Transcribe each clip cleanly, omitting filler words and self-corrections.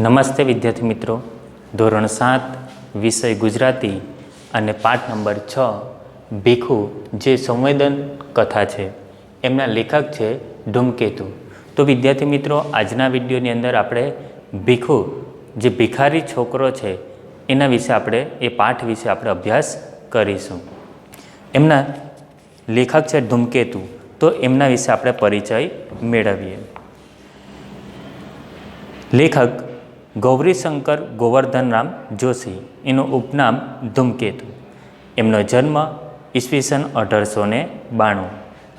નમસ્તે વિદ્યાર્થી મિત્રો, ધોરણ 7 વિષય ગુજરાતી અને પાઠ નંબર 6 ભીખુ જે સંવેદન કથા છે એમના લેખક છે ધૂમકેતુ. તો વિદ્યાર્થી મિત્રો, આજના વિડીયોની અંદર આપણે ભીખુ જે ભિખારી છોકરો છે એના વિશે આપણે એ પાઠ વિશે આપણે અભ્યાસ કરીશું. એમના લેખક છે ધૂમકેતુ, તો એમના વિશે આપણે પરિચય મેળવીએ. લેખક ગૌરીશંકર ગોવર્ધનરામ જોશી, એનું ઉપનામ ધૂમકેતુ. એમનો જન્મ ઈસવીસન 1892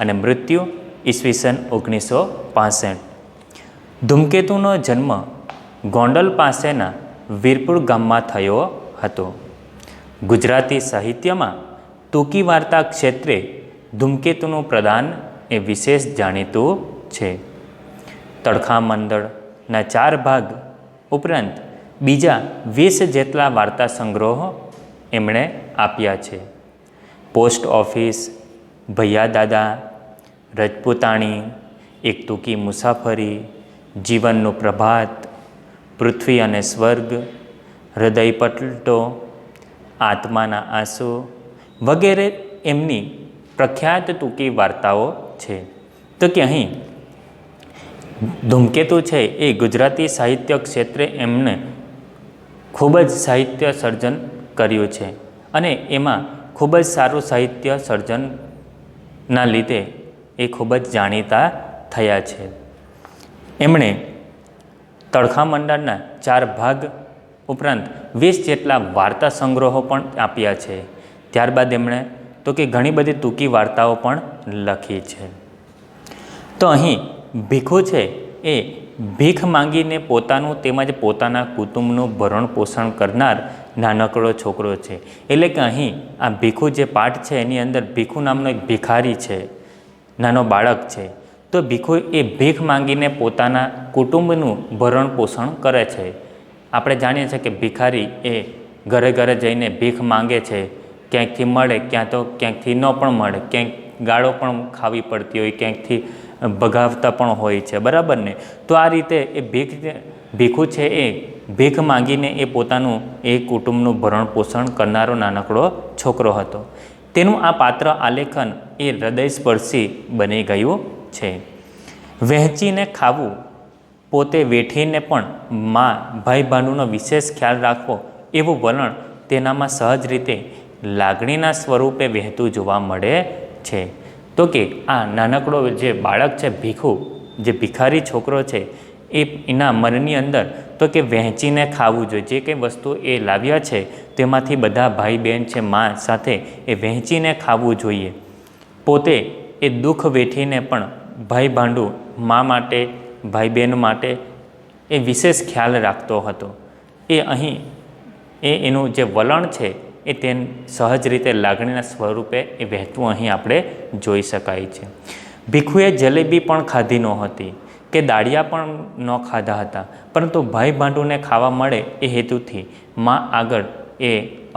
અને મૃત્યુ ઈસવીસન 1965. ધૂમકેતુનો જન્મ ગોંડલ પાસેના વીરપુર ગામમાં થયો હતો. ગુજરાતી સાહિત્યમાં ટૂંકી વાર્તા ક્ષેત્રે ધૂમકેતુનું પ્રદાન એ વિશેષ જાણીતું છે. તડખા મંડળના 4 ભાગ ઉપરાંત બીજા 20 જેટલા વાર્તા સંગ્રહો એમણે આપ્યા છે. પોસ્ટ ઓફિસ, ભૈયા દાદા, રજપૂતાણી, એક ટૂંકી મુસાફરી, જીવનનું પ્રભાત, પૃથ્વી અને સ્વર્ગ, હૃદય પટલટો, આત્માના આંસુ વગેરે એમની પ્રખ્યાત ટૂંકી વાર્તાઓ છે. તો કે અહીં ધૂમકેતુ છે એ ગુજરાતી સાહિત્ય ક્ષેત્રે એમને ખૂબ જ સાહિત્ય સર્જન કર્યું છે અને એમાં ખૂબ જ સારું સાહિત્ય સર્જનના લીધે એ ખૂબ જ જાણીતા થયા છે. એમણે તડખા મંડળના 4 ભાગ ઉપરાંત 20 જેટલા વાર્તા સંગ્રહો પણ આપ્યા છે. ત્યારબાદ એમણે તો કે ઘણી બધી ટૂંકી વાર્તાઓ પણ લખી છે. તો અહીં ભીખુ છે એ ભીખ માંગીને પોતાનું તેમજ પોતાના કુટુંબનું ભરણ પોષણ કરનાર નાનકડો છોકરો છે. એટલે કે અહીં આ ભીખુ જે પાઠ છે એની અંદર ભીખુ નામનો એક ભિખારી છે, નાનો બાળક છે. તો ભીખુ એ ભીખ માંગીને પોતાના કુટુંબનું ભરણ પોષણ કરે છે. આપણે જાણીએ છીએ કે ભિખારી એ ઘરે ઘરે જઈને ભીખ માંગે છે. ક્યાંકથી મળે, ક્યાં તો ક્યાંકથી ન પણ મળે, ક્યાંક ગાળો પણ ખાવી પડતી હોય, ક્યાંકથી ભગાવતા પણ હોય છે, બરાબર ને. તો આ રીતે એ ભીખુ છે એ ભીખ માંગીને એ પોતાનું એ કુટુંબનું ભરણ પોષણ કરનારો નાનકડો છોકરો હતો. તેનું આ પાત્ર આલેખન એ હૃદયસ્પર્શી બની ગયું છે. વહેંચીને ખાવું, પોતે વેઠીને પણ ભાઈ ભાંડુનો વિશેષ ખ્યાલ રાખવો, એવું વલણ તેનામાં સહજ રીતે લાગણીના સ્વરૂપે વહેતું જોવા મળે છે. તો કે આ નાનકડો જે બાળક છે ભીખુ, જે ભિખારી છોકરો છે, એના મનની અંદર તો કે વહેંચીને ખાવું જોઈએ. જે કંઈ વસ્તુ એ લાવ્યા છે તેમાંથી બધા ભાઈ બહેન છે મા સાથે એ વહેંચીને ખાવું જોઈએ. પોતે એ દુઃખ વેઠીને પણ ભાઈ ભાંડુ મા માટે, ભાઈ બહેન માટે એ વિશેષ ખ્યાલ રાખતો હતો. એ અહીં એનું જે વલણ છે એ તેને સહજ રીતે લાગણીના સ્વરૂપે એ વહેતું અહીં આપણે જોઈ શકાય છે. ભીખુએ જલેબી પણ ખાધી નહોતી કે દાળિયા પણ ન ખાધા હતા, પરંતુ ભાઈ ભાંડુને ખાવા મળે એ હેતુથી મા આગળ એ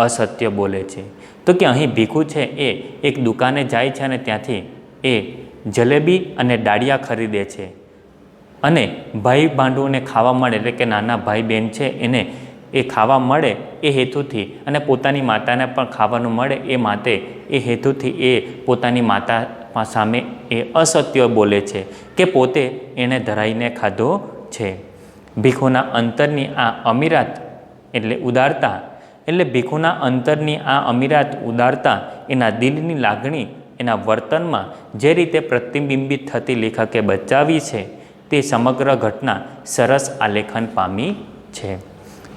અસત્ય બોલે છે. તો કે અહીં ભીખુ છે એ એક દુકાને જાય છે અને ત્યાંથી એ જલેબી અને દાળિયા ખરીદે છે અને ભાઈ ભાંડુને ખાવા મળે, એટલે કે નાના ભાઈ બહેન છે એને એ ખાવા મળે એ હેતુથી અને પોતાની માતાને પણ ખાવાનું મળે એ માટે એ હેતુથી એ પોતાની માતા સામે એ અસત્ય બોલે છે કે પોતે એને ધરાઈને ખાધો છે. ભીખુના અંતરની આ અમીરાત એટલે ઉદારતા, એટલે ભીખુના અંતરની આ અમીરાત ઉદારતા એના દિલની લાગણી એના વર્તનમાં જે રીતે પ્રતિબિંબિત થતી લેખકે બચાવી છે તે સમગ્ર ઘટના સરસ આલેખન પામી છે.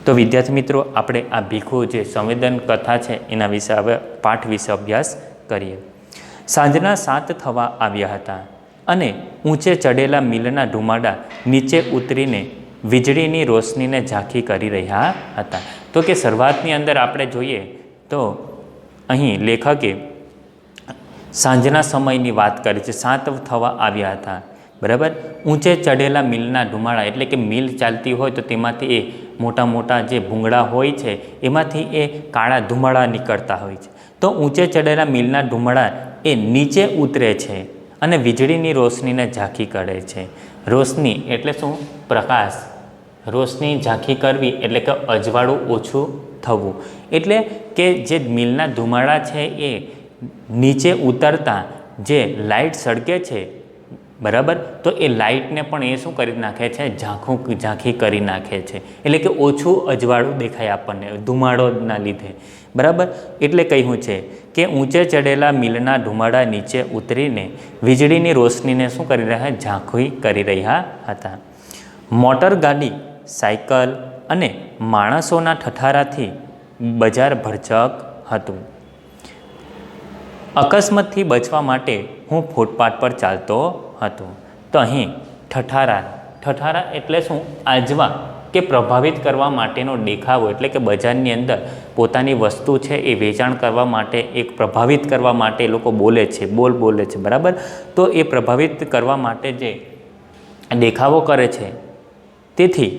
તો વિદ્યાર્થી મિત્રો, આપણે આ ભીખુ જે સંવેદન કથા છે એના વિશે હવે પાઠ વિશે અભ્યાસ કરીએ. સાંજના 7 થવા આવ્યા હતા અને ઊંચે ચડેલા મિલના ધુમાડા નીચે ઉતરીને વીજળીની રોશનીને ઝાંખી કરી રહ્યા હતા. તો કે શરૂઆતની અંદર આપણે જોઈએ તો અહીં લેખકે સાંજના સમયની વાત કરી છે. 7 થવા આવ્યા હતા, બરાબર. ઊંચે ચડેલા મિલના ધુમાડા, એટલે કે મિલ ચાલતી હોય તો તેમાંથી એ મોટા મોટા જે ભૂંગળા હોય છે એમાંથી એ કાળા ધુમાડા નીકળતા હોય છે. તો ઊંચે ચડેલા મિલના ધુમાડા એ નીચે ઉતરે છે અને વીજળીની રોશનીને ઝાંખી કરે છે. રોશની એટલે શું? પ્રકાશ. રોશની ઝાંખી કરવી એટલે કે અજવાળું ઓછું થવું. એટલે કે જે મિલના ધુમાડા છે એ નીચે ઉતરતા જે લાઇટ સળગે છે, બરાબર, તો એ લાઇટને પણ એ શું કરી નાખે છે, ઝાંખી કરી નાખે છે. એટલે કે ઓછું અજવાળું દેખાય આપણને ધુમાડોના લીધે, બરાબર. એટલે કહ્યું છે કે ઊંચે ચડેલા મિલના ધુમાડા નીચે ઉતરીને વીજળીની રોશનીને શું કરી રહ્યા, ઝાંખી કરી રહ્યા હતા. મોટર ગાડી, સાયકલ અને માણસોના ઠઠારાથી બજાર ભરચક હતું. અકસ્માતથી બચવા માટે હું ફૂટપાથ પર ચાલતો હતો. તો અહીં ઠઠારા એટલે શું, આજવા કે પ્રભાવિત કરવા માટેનો દેખાવો. એટલે કે બજારની અંદર પોતાની વસ્તુ છે એ વેચાણ કરવા માટે, એક પ્રભાવિત કરવા માટે લોકો બોલે છે, બોલે છે, બરાબર. તો એ પ્રભાવિત કરવા માટે જે દેખાવો કરે છે, તેથી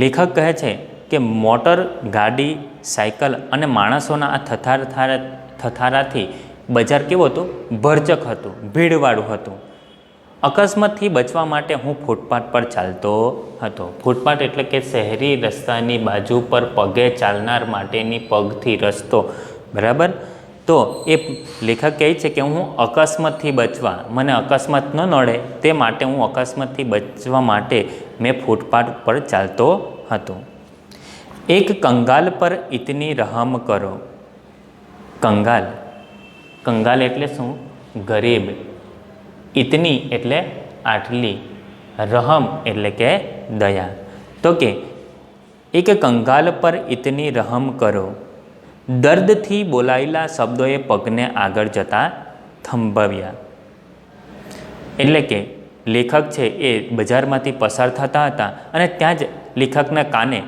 લેખક કહે છે કે મોટર ગાડી, સાયકલ અને માણસોના આ ઠઠારાથી બજાર કેવું હતું, ભરચક હતું, ભીડવાળું હતું. અકસ્માતથી બચવા માટે હું ફૂટપાથ પર ચાલતો હતો. ફૂટપાથ એટલે કે શહેરી રસ્તાની બાજુ પર પગે ચાલનાર માટેની પગથી રસ્તો, બરાબર. તો એ લેખક કહે છે કે હું અકસ્માતથી બચવા, મને અકસ્માત ન નડે તે માટે હું અકસ્માતથી બચવા માટે મેં ફૂટપાથ પર ચાલતો હતો. એક કંગાલ પર ઇતની રહમ કરો. કંગાલ એટલે શું, ગરીબ. ઇતની એટલે આટલી, રહમ એટલે કે દયા. તો કે એક કંગાલ પર ઇતની રહમ કરો. દર્દથી બોલાયેલા શબ્દોએ પગને આગળ જતા થંભાવ્યા. એટલે કે લેખક છે એ બજારમાંથી પસાર થતા હતા અને ત્યાં જ લેખકના કાને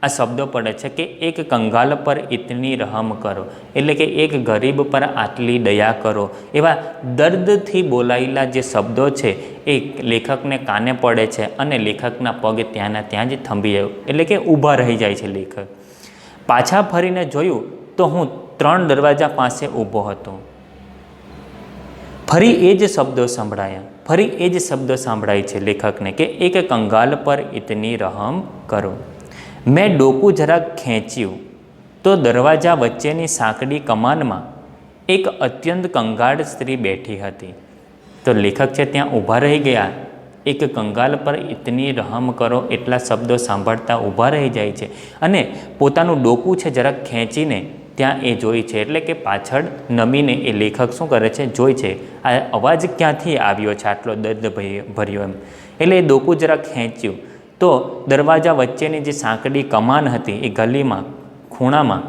આ શબ્દો પડે છે કે એક કંગાલ પર ઇતની રહમ કરો. એટલે કે એક ગરીબ પર આટલી દયા કરો. એવા દર્દથી બોલાયેલા જે શબ્દો છે એ લેખકને કાને પડે છે અને લેખકના પગ ત્યાંના ત્યાં જ થંભી જાય, એટલે કે ઊભા રહી જાય છે લેખક. પાછા ફરીને જોયું તો હું 3 દરવાજા પાસે ઊભો હતો. ફરી એ જ શબ્દો સંભળાય છે લેખકને કે એક કંગાલ પર ઇતની રહમ કરો. મેં ડોકું જરાક ખેંચ્યું તો દરવાજા વચ્ચેની સાંકડી કમાનમાં એક અત્યંત કંગાળ સ્ત્રી બેઠી હતી. તો લેખક છે ત્યાં ઊભા રહી ગયા. એક કંગાલ પર ઇતની રહમ કરો એટલા શબ્દો સાંભળતા ઊભા રહી જાય છે અને પોતાનું ડોકું છે જરાક ખેંચીને ત્યાં એ જોઈ છે. એટલે કે પાછળ નમીને એ લેખક શું કરે છે, જોઈ છે આ અવાજ ક્યાંથી આવ્યો છે આટલો દર્દ ભર્યો એમ. એટલે એ ડોકું જરાક ખેંચ્યું તો દરવાજા વચ્ચેની જે સાંકડી કમાન હતી એ ગલીમાં ખૂણામાં,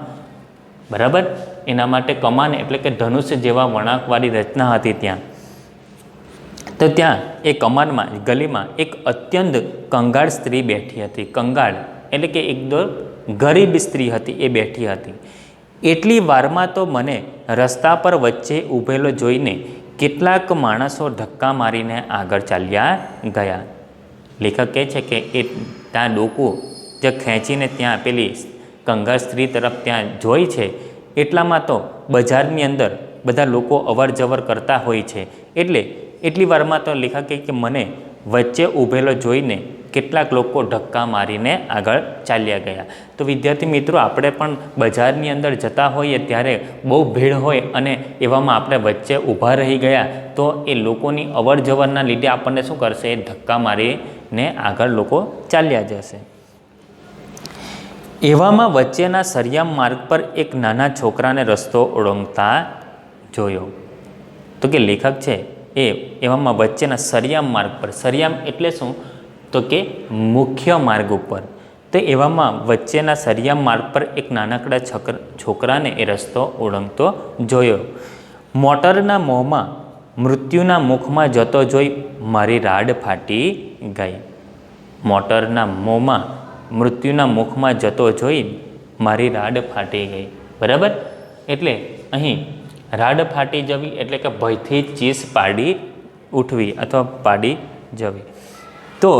બરાબર, એના માટે કમાન એટલે કે ધનુષ્ય જેવા વળાંકવાળી રચના હતી ત્યાં. તો ત્યાં એ કમાનમાં ગલીમાં એક અત્યંત કંગાળ સ્ત્રી બેઠી હતી. કંગાળ એટલે કે એકદમ ગરીબ સ્ત્રી હતી, એ બેઠી હતી. એટલી વારમાં તો મને રસ્તા પર વચ્ચે ઊભેલો જોઈને કેટલાક માણસો ધક્કા મારીને આગળ ચાલ્યા ગયા. લેખક કહે છે કે એ ત્યાં ડોકું જે ખેંચીને ત્યાં પેલી કંગાળ સ્ત્રી તરફ ત્યાં જોઈ છે, એટલામાં તો બજારની અંદર બધા લોકો અવર જવર કરતા હોય છે. એટલે એટલી વારમાં તો લેખક કહે કે મને વચ્ચે ઊભેલો જોઈને કેટલાક લોકો ધક્કા મારીને આગળ ચાલ્યા ગયા. તો વિદ્યાર્થી મિત્રો, આપણે પણ બજારની અંદર જતા હોઈએ ત્યારે બહુ ભીડ હોય અને એવામાં આપણે વચ્ચે ઊભા રહી ગયા તો એ લોકોની અવર જવરના લીધે આપણને શું કરશે, એ ધક્કા મારીને આગળ લોકો ચાલ્યા જશે. એવામાં વચ્ચેના સરિયામ માર્ગ પર એક નાના છોકરાને રસ્તો ઓળંગતા જોયો. તો કે લેખક છે એવામાં વચ્ચેના સરિયામ માર્ગ પર, સરિયામ એટલે શું, તો કે મુખ્ય માર્ગ ઉપર, તો એવામાં વચ્ચેના સરિયામ માર્ગ પર એક નાનકડા છોકરાને એ રસ્તો ઓળંગતો જોયો. મોટરના મોંમાં મૃત્યુના મુખમાં જતો જોઈ મારી રાડ ફાટી ગઈ. મોટરના મોંમાં મૃત્યુના મુખમાં જતો જોઈ મારી રાડ ફાટી ગઈ. બરાબર, એટલે અહીં રાડ ફાટી જવી એટલે કે ભયથી ચીસ પાડી ઉઠવી અથવા પાડી જવી. તો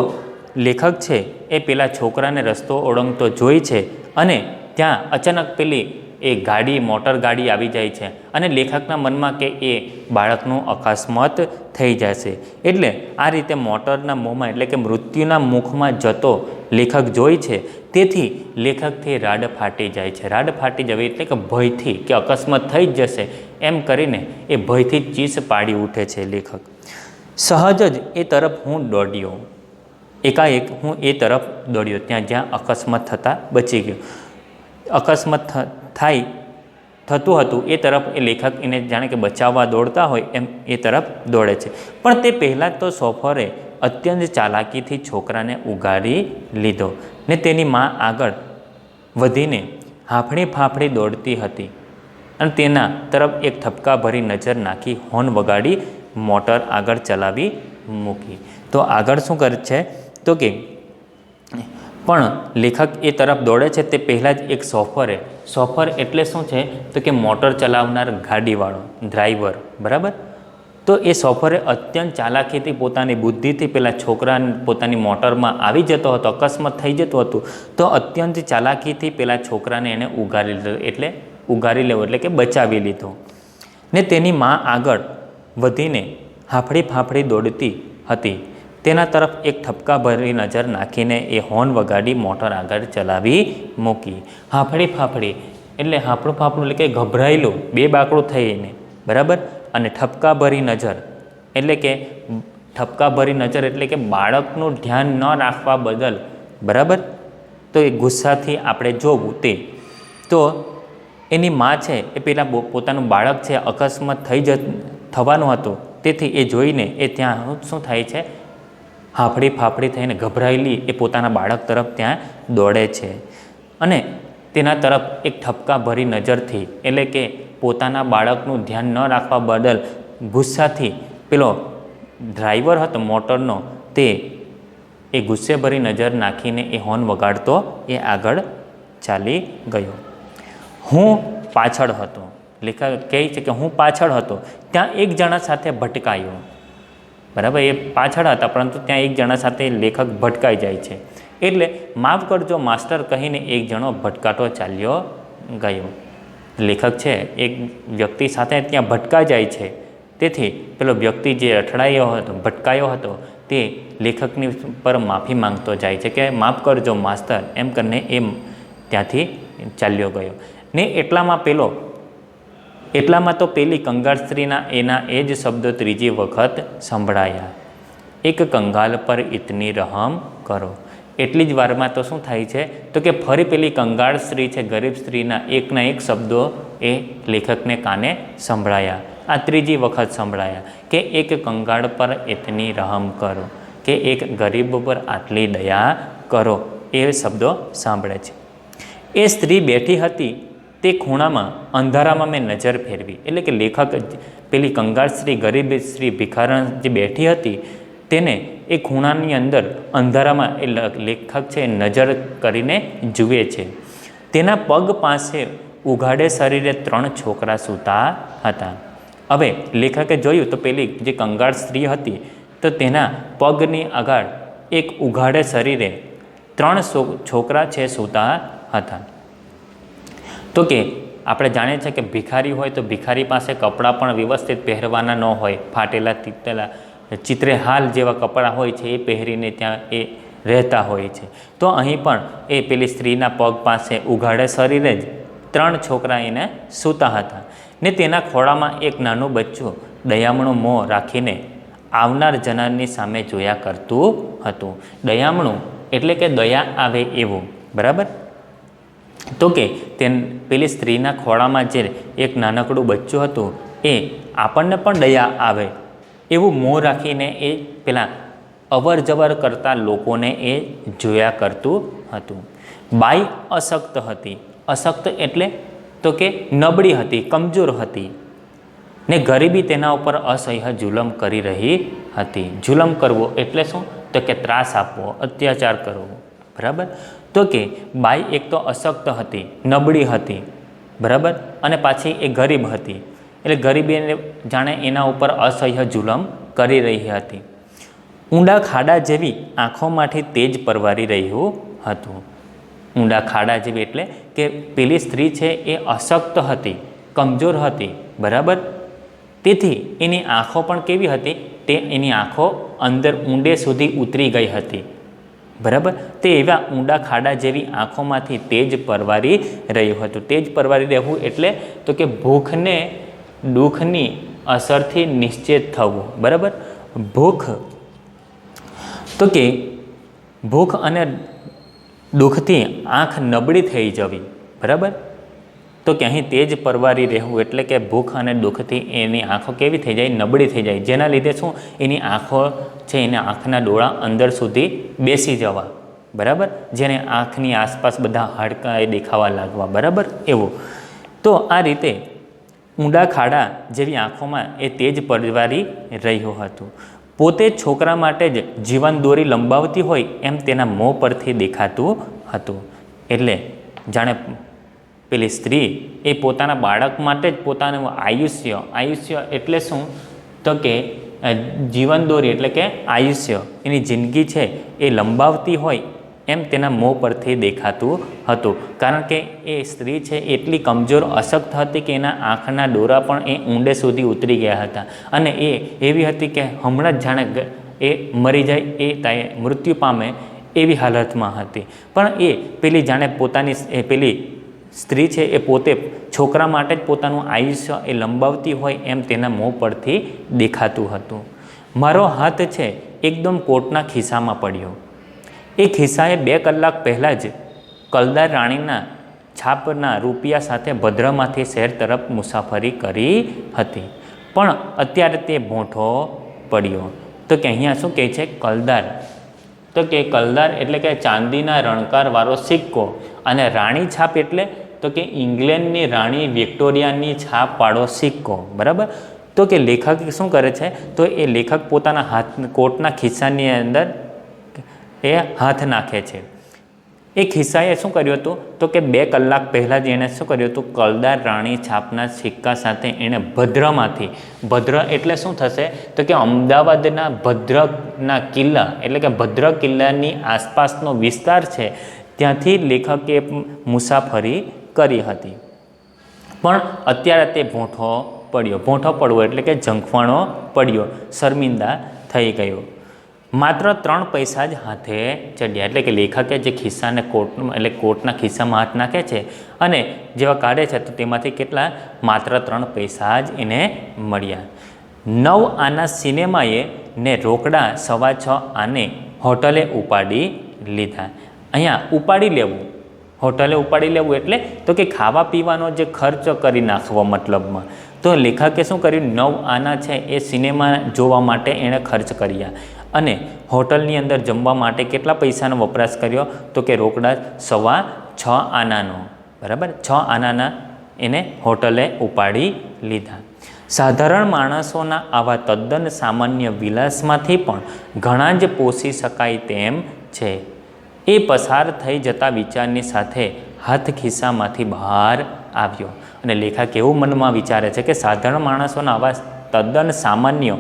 લેખક છે એ પેલા છોકરાને રસ્તો ઓળંગતો જોઈ છે અને ત્યાં અચાનક પેલી એ ગાડી મોટર ગાડી આવી જાય છે અને લેખકના મનમાં કે એ બાળકનું અકસ્માત થઈ જશે. એટલે આ રીતે મોટરના મોંમાં એટલે કે મૃત્યુના મુખમાં જતો લેખક જોઈ છે. તેથી લેખકથી રાડ ફાટી જાય છે. રાડ ફાટી જવી એટલે કે ભયથી કે અકસ્માત થઈ જ જશે એમ કરીને એ ભયથી ચીસ પાડી ઉઠે છે લેખક. સહજ જ એ તરફ હું દોડ્યો. એકાએક હું એ તરફ દોડ્યો ત્યાં જ્યાં અકસ્માત થતાં બચી ગયો. અકસ્માત થતું હતું એ તરફ એ લેખક એને જાણે કે બચાવવા દોડતા હોય એમ એ તરફ દોડે છે. પણ તે પહેલાં તો સોફરે અત્યંત ચાલાકીથી છોકરાને ઉગાડી લીધો ને તેની મા આગળ વધીને હાંફળી ફાંફળી દોડતી હતી અને તેના તરફ એક ઠપકાભરી નજર નાખી હોર્ન વગાડી મોટર આગળ ચલાવી મૂકી. તો આગળ શું કરે છે તો કે પણ લેખક એ તરફ દોડે છે તે પહેલાં જ એક સોફર એટલે શું છે તો કે મોટર ચલાવનાર ગાડીવાળો ડ્રાઈવર, બરાબર. તો એ સોફરે અત્યંત ચાલાકીથી પોતાની બુદ્ધિથી પેલા છોકરાને પોતાની મોટરમાં આવી જતો હતો, અકસ્માત થઈ જતું હતું. તો અત્યંત ચાલાકીથી પેલા છોકરાને એને ઉગારી લેવો એટલે કે બચાવી લીધો ને તેની મા આગળ વધીને હાંફળી ફાંફળી દોડતી હતી. તેના તરફ એક ઠપકાભરી નજર નાખીને એ હોર્ન વગાડી મોટર આગળ ચલાવી મૂકી. હાંફળી ફાંફળી એટલે હાંફળું ફાંફળું એટલે કે ગભરાયેલું, બે બાકડું થઈને, બરાબર. અને ઠપકાભરી નજર એટલે કે બાળકનું ધ્યાન ન રાખવા બદલ, બરાબર. તો એ ગુસ્સાથી આપણે જોવું તે તો એની મા છે એ પેલા પોતાનું બાળક છે અકસ્માત થવાનું હતું. તેથી એ જોઈને એ ત્યાં શું થાય છે, હાંફળી ફાંફળી થઈને ગભરાયેલી એ પોતાના બાળક તરફ ત્યાં દોડે છે અને તેના તરફ એક ઠપકાભરી નજરથી એટલે કે પોતાના બાળકનું ધ્યાન ન રાખવા બદલ ગુસ્સાથી પેલો ડ્રાઈવર હતો મોટરનો તે એ ગુસ્સેભરી નજર નાખીને એ હોર્ન વગાડતો એ આગળ ચાલી ગયો. હું પાછળ હતો. લેખક કહે છે કે હું પાછળ હતો ત્યાં એક જણા સાથે ભટકાયો, બરાબર. એ પાછળ હતા પરંતુ ત્યાં એક જણા સાથે લેખક ભટકાઈ જાય છે. એટલે માફ કરજો માસ્ટર કહીને એક જણો ભટકાતો ચાલ્યો ગયો. લેખક છે એક વ્યક્તિ સાથે ત્યાં ભટકાઈ જાય છે. તેથી પેલો વ્યક્તિ જે ભટકાયો હતો તે લેખકની પર માફી માંગતો જાય છે કે માફ કરજો માસ્ટર એમ કરીને એમ ત્યાંથી ચાલ્યો ગયો ને એટલામાં તો પેલી કંગાળ સ્ત્રીના એના એ જ શબ્દો ત્રીજી વખત સંભળાયા, એક કંગાલ પર ઇતની રહમ કરો. એટલી જ વારમાં તો શું થાય છે તો કે ફરી પેલી કંગાળ સ્ત્રી છે, ગરીબ સ્ત્રીના એકના એક શબ્દો એ લેખકને કાને સંભળાયા. આ ત્રીજી વખત સંભળાયા કે એક કંગાળ પર ઇતની રહમ કરો, કે એક ગરીબ પર આટલી દયા કરો. એ શબ્દો સાંભળે છે. એ સ્ત્રી બેઠી હતી તે ખૂણામાં અંધારામાં મેં નજર ફેરવી. એટલે કે લેખક પેલી કંગાળ સ્ત્રી, ગરીબ સ્ત્રી, ભિખારણ જે બેઠી હતી તેને એ ખૂણાની અંદર અંધારામાં એ લેખક છે નજર કરીને જુએ છે. તેના પગ પાસે ઉઘાડે શરીરે 3 છોકરા સૂતા હતા. હવે લેખકે જોયું તો પેલી જે કંગાળ સ્ત્રી હતી તો તેના પગની આગળ એક ઉઘાડે શરીરે 3 છોકરા છે સૂતા હતા. તો કે આપણે જાણીએ છીએ કે ભિખારી હોય તો ભિખારી પાસે કપડાં પણ વ્યવસ્થિત પહેરવાના ન હોય, ફાટેલા તીતેલા ચિત્રેહાલ જેવા કપડાં હોય છે એ પહેરીને ત્યાં એ રહેતા હોય છે. તો અહીં પણ એ પેલી સ્ત્રીના પગ પાસે ઉઘાડે શરીરે જ 3 છોકરા એને સૂતા હતા ને તેના ખોળામાં એક નાનું બચ્ચું દયામણું મોં રાખીને આવનાર જનારની સામે જોયા કરતું હતું. દયામણું એટલે કે દયા આવે એવું, બરાબર. તો કે પેલી સ્ત્રીના ખોળામાં જે એક નાનકડું બચ્ચું હતું એ આપણને પણ દયા આવે એવું મોં રાખીને એ પેલા અવર જવર કરતા લોકોને એ જોયા કરતું હતું. બાઈ અશક્ત હતી. અશક્ત એટલે તો કે નબળી હતી, કમજોર હતી ને ગરીબી તેના ઉપર અસહ્ય જુલમ કરી રહી હતી. જુલમ કરવો એટલે શું તો કે ત્રાસ આપવો, અત્યાચાર કરવો, બરાબર. તો કે બાઈ એક તો અશક્ત હતી, નબળી હતી, બરાબર, અને પાછી એ ગરીબ હતી. એટલે ગરીબીને જાણે એના ઉપર અસહ્ય જુલમ કરી રહી હતી. ઊંડા ખાડા જેવી આંખોમાંથી તેજ પરવારી રહ્યું હતું. ઊંડા ખાડા જેવી, એટલે કે પેલી સ્ત્રી છે એ અશક્ત હતી, કમજોર હતી, બરાબર. તેથી એની આંખો પણ કેવી હતી, તે એની આંખો અંદર ઊંડે સુધી ઉતરી ગઈ હતી, બરાબર. તે એવા ઊંડા ખાડા જેવી આંખોમાંથી તેજ પરવારી રહ્યું હતું. તેજ પરવારી રહેવું એટલે તો કે ભૂખને દુઃખની અસરથી નિશ્ચેત થવું, બરાબર. ભૂખ તો કે ભૂખ અને દુઃખથી આંખ નબળી થઈ જવી, બરાબર. તો કે અહીં તેજ પરવારી રહેવું એટલે કે ભૂખ અને દુઃખથી એની આંખો કેવી થઈ જાય, નબળી થઈ જાય, જેના લીધે શું એની આંખો છે એના આંખના ડોળા અંદર સુધી બેસી જવા, બરાબર. જેને આંખની આસપાસ બધા હાડકાં એ દેખાવા લાગવા, બરાબર. એવું તો આ રીતે ઊંડા ખાડા જેવી આંખોમાં એ તેજ પરવારી રહ્યું હતું. પોતે છોકરા માટે જ જીવન દોરી લંબાવતી હોય એમ તેના મોં પરથી દેખાતું હતું. એટલે જાણે પેલી સ્ત્રી એ પોતાના બાળક માટે જ પોતાનું આયુષ્ય એટલે શું તો કે જીવન દોરી એટલે કે આયુષ્ય એની જિંદગી છે એ લંબાવતી હોય એમ તેના મોં પરથી દેખાતું હતું. કારણ કે એ સ્ત્રી છે એટલી કમજોર અશક્ત હતી કે એના આંખના ડોરા પણ એ ઊંડે સુધી ઉતરી ગયા હતા અને એ એવી હતી કે હમણાં જ જાણે એ મરી જાય, એ મૃત્યુ પામે એવી હાલતમાં હતી. પણ એ પેલી જાણે પોતાની પેલી સ્ત્રી છે એ પોતે છોકરા માટે જ પોતાનું આયુષ્ય એ લંબાવતી હોય એમ તેના મોં પરથી દેખાતું હતું. મારો હાથ છે એકદમ કોટના ખિસ્સામાં પડ્યો. એ ખિસ્સાએ 2 કલાક પહેલાં જ કલદાર રાણીના છાપના રૂપિયા સાથે ભદ્રમાંથી શહેર તરફ મુસાફરી કરી હતી, પણ અત્યારે તે ભોંઠો પડ્યો. તો કે અહીંયા શું કહે છે કલદાર, તો કે કલદાર એટલે કે ચાંદીના રણકારવાળો સિક્કો, અને રાણી છાપ એટલે તો કે ઇંગ્લેન્ડની રાણી વિક્ટોરિયાની છાપવાળો સિક્કો, બરાબર. તો કે લેખક શું કરે છે તો એ લેખક પોતાના હાથ કોટના ખિસ્સાની અંદર એ હાથ નાખે છે. એ ખિસ્સાએ શું કર્યું હતું તો કે 2 કલાક પહેલાં જ એણે શું કર્યું હતું, કલદાર રાણી છાપના સિક્કા સાથે એણે ભદ્રમાંથી, ભદ્ર એટલે શું થશે તો કે અમદાવાદના ભદ્રના કિલ્લા એટલે કે ભદ્ર કિલ્લાની આસપાસનો વિસ્તાર છે ત્યાંથી લેખકે મુસાફરી કરી હતી. પણ અત્યારે તે ભોંઠો પડ્યો. ભોંઠો પડવો એટલે કે ઝંખવાણો પડ્યો, શર્મિંદા થઈ ગયો. માત્ર 3 પૈસા જ હાથે ચડ્યા. એટલે કે લેખકે જે ખિસ્સાને એટલે કોટના ખિસ્સામાં હાથ નાખે છે અને જેવા કાઢે છે તો તેમાંથી કેટલા માત્ર 3 પૈસા જ એને મળ્યા. 9 આના સિનેમાએ ને રોકડા 6.25 આને હોટલે ઉપાડી લીધા. અહીંયા ઉપાડી લેવું, હોટલે ઉપાડી લેવું એટલે તો કે ખાવા પીવાનો જે ખર્ચ કરી નાખવો મતલબમાં. તો લેખકે શું કર્યું, 9 આના છે એ સિનેમા જોવા માટે એણે ખર્ચ કર્યા અને હોટલની અંદર જમવા માટે કેટલા પૈસાનો વપરાશ કર્યો તો કે રોકડા 6.25 આનાનો, બરાબર. 6 આનાના એને હોટલે ઉપાડી લીધા. સાધારણ માણસોના આવા તદ્દન સામાન્ય વિલાસમાંથી પણ ઘણા જ પોષી શકાય તેમ છે. એ પસાર થઈ જતા વિચારની સાથે હાથ ખિસ્સામાંથી બહાર આવ્યો અને લેખક એવું મનમાં વિચારે છે કે સાધારણ માણસોના આવા તદ્દન સામાન્ય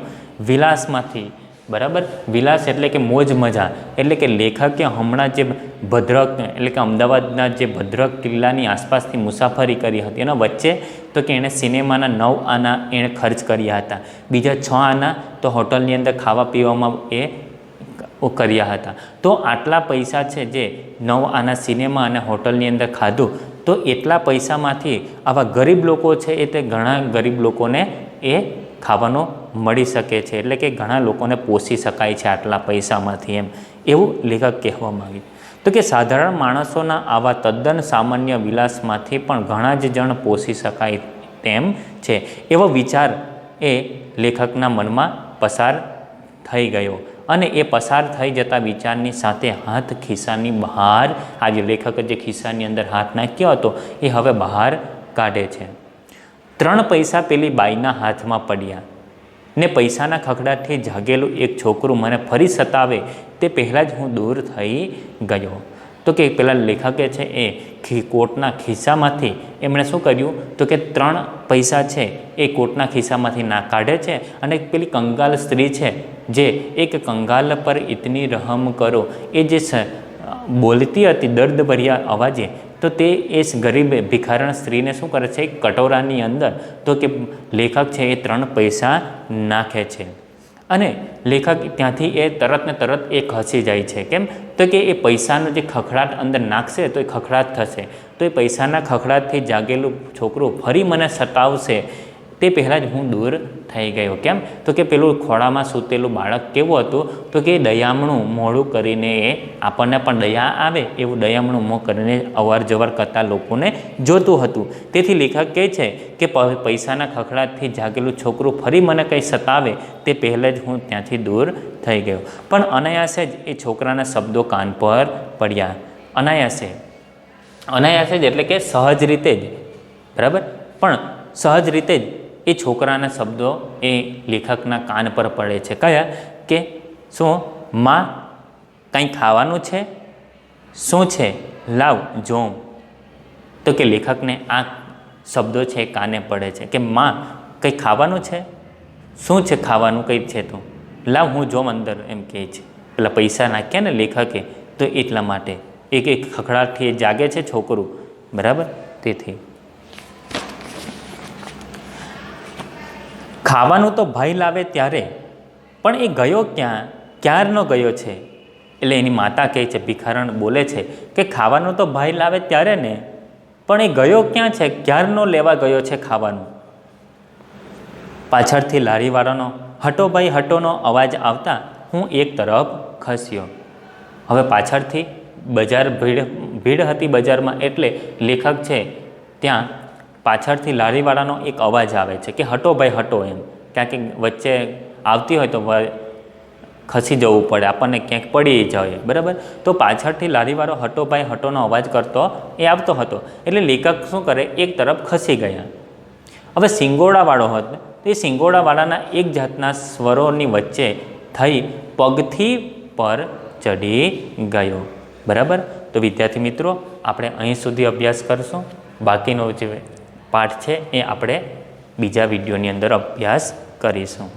વિલાસમાંથી, બરાબર. વિલાસ એટલે કે મોજ મજા, એટલે કે લેખકે હમણાં જે ભદ્રક એટલે કે અમદાવાદના જે ભદ્રક કિલ્લાની આસપાસથી મુસાફરી કરી હતી એના વચ્ચે તો કે એણે સિનેમાના 9 આના એણે ખર્ચ કર્યા હતા. બીજા 6 આના તો હોટલની અંદર ખાવા પીવામાં એ કર્યા હતા. તો આટલા પૈસા છે જે 9 આના સિનેમા અને હોટલની અંદર ખાધું, તો એટલા પૈસામાંથી આવા ગરીબ લોકો છે એ તે ઘણા ગરીબ લોકોને એ ખાવાનો મળી શકે છે, એટલે કે ઘણા લોકોને પોષી શકાય છે આટલા પૈસામાંથી, એમ એવું લેખક કહેવા માંગે. તો કે સાધારણ માણસોના આવા તદ્દન સામાન્ય વિલાસમાંથી પણ ઘણા જ જણ પોષી શકાય તેમ છે. એવો વિચાર એ લેખકના મનમાં પસાર થઈ ગયો અને એ પસાર થઈ જતા વિચારની સાથે હાથ ખિસ્સાની બહાર આજે લેખકે જે ખિસ્સાની અંદર હાથ નાખ્યો હતો એ હવે બહાર કાઢે છે. 3 પૈસા પેલી બાઈના હાથમાં પડ્યા ને પૈસાના ખખડાટથી જાગેલું એક છોકરું મને ફરી સતાવે તે પહેલાં જ હું દૂર થઈ ગયો. તો કે પેલા લેખકે છે એ કોટના ખિસ્સામાંથી એમણે શું કર્યું તો કે 3 પૈસા છે એ કોટના ખિસ્સામાંથી ના કાઢે છે અને પેલી કંગાલ સ્ત્રી છે જે એક કંગાલ પર ઇતની રહમ કરો એ જે બોલતી હતી દર્દભર્યા અવાજે, તો તે એ ગરીબ ભિખારણ સ્ત્રીને શું કરે છે, કટોરાની અંદર તો કે લેખક છે એ 3 પૈસા નાખે છે અને લેખક ત્યાંથી એ તરત ને તરત એ ખસી જાય છે. કેમ? તો કે એ પૈસાનો જે ખખડાટ અંદર નાખશે તો એ ખખડાટ થશે, તો એ પૈસાના ખખડાટથી જાગેલું છોકરું ફરી મને સતાવશે તે પહેલાં જ હું દૂર થઈ ગયો. કેમ? તો કે પેલું ખોળામાં સૂતેલું બાળક કેવું હતું, તો કે દયામણું મોઢું કરીને એ આપણને પણ દયા આવે એવું દયામણું મોં કરીને અવાર જવાર કરતા લોકોને જોતું હતું. તેથી લેખક કહે છે કે પૈસાના ખખડાટથી જાગેલું છોકરું ફરી મને કંઈ સતાવે તે પહેલાં જ હું ત્યાંથી દૂર થઈ ગયો. પણ અનાયાસે જ એ છોકરાના શબ્દો કાન પર પડ્યા. અનાયાસે જ એટલે કે સહજ રીતે જ, બરાબર, પણ સહજ રીતે જ એ છોકરાના શબ્દો એ લેખકના કાન પર પડે છે. કયા? કે શું માં કંઈ ખાવાનું છે? શું છે? લાવ જોઉં. તો કે લેખકને આ શબ્દો છે એ કાને પડે છે કે માં કંઈ ખાવાનું છે? શું છે ખાવાનું? કંઈ છે તો લાવ હું જોઉં અંદર, એમ કહે છે. પેલા પૈસા નાખ્યા ને લેખકે, તો એટલા માટે એક ખખડાટથી જાગે છે છોકરું, બરાબર. તેથી ખાવાનું તો ભાઈ લાવે ત્યારે, પણ એ ગયો ક્યાં? ક્યારનો ગયો છે? એટલે એની માતા કહે છે, ભિખારણ બોલે છે કે ખાવાનું તો ભાઈ લાવે ત્યારે ને, પણ એ ગયો ક્યાં છે? ક્યારનો લેવા ગયો છે ખાવાનું? પાછળથી લારીવાળાનો હટો ભાઈ હટોનો અવાજ આવતા હું એક તરફ ખસ્યો. હવે પાછળથી ભીડ હતી બજારમાં, એટલે લેખક છે ત્યાં પાછળથી લારીવાળાનો એક અવાજ આવે છે કે હટો ભાઈ હટો, એમ ક્યાંક વચ્ચે આવતી હોય તો ખસી જવું પડે, આપણને ક્યાંક પડી જાય, બરાબર. તો પાછળથી લારીવાળો હટો ભાઈ હટોનો અવાજ કરતો એ આવતો હતો, એટલે લેખક શું કરે, એક તરફ ખસી ગયા. હવે સિંગોડાવાળો હતો, તો એ સિંગોડાવાળાના એક જાતના સ્વરોની વચ્ચે થઈ પગથી પર ચડી ગયો, બરાબર. તો વિદ્યાર્થી મિત્રો, આપણે અહીં સુધી અભ્યાસ કરશું. બાકીનો જે પાઠ છે એ આપણે બીજા વિડીયોની અંદર અભ્યાસ કરીશું.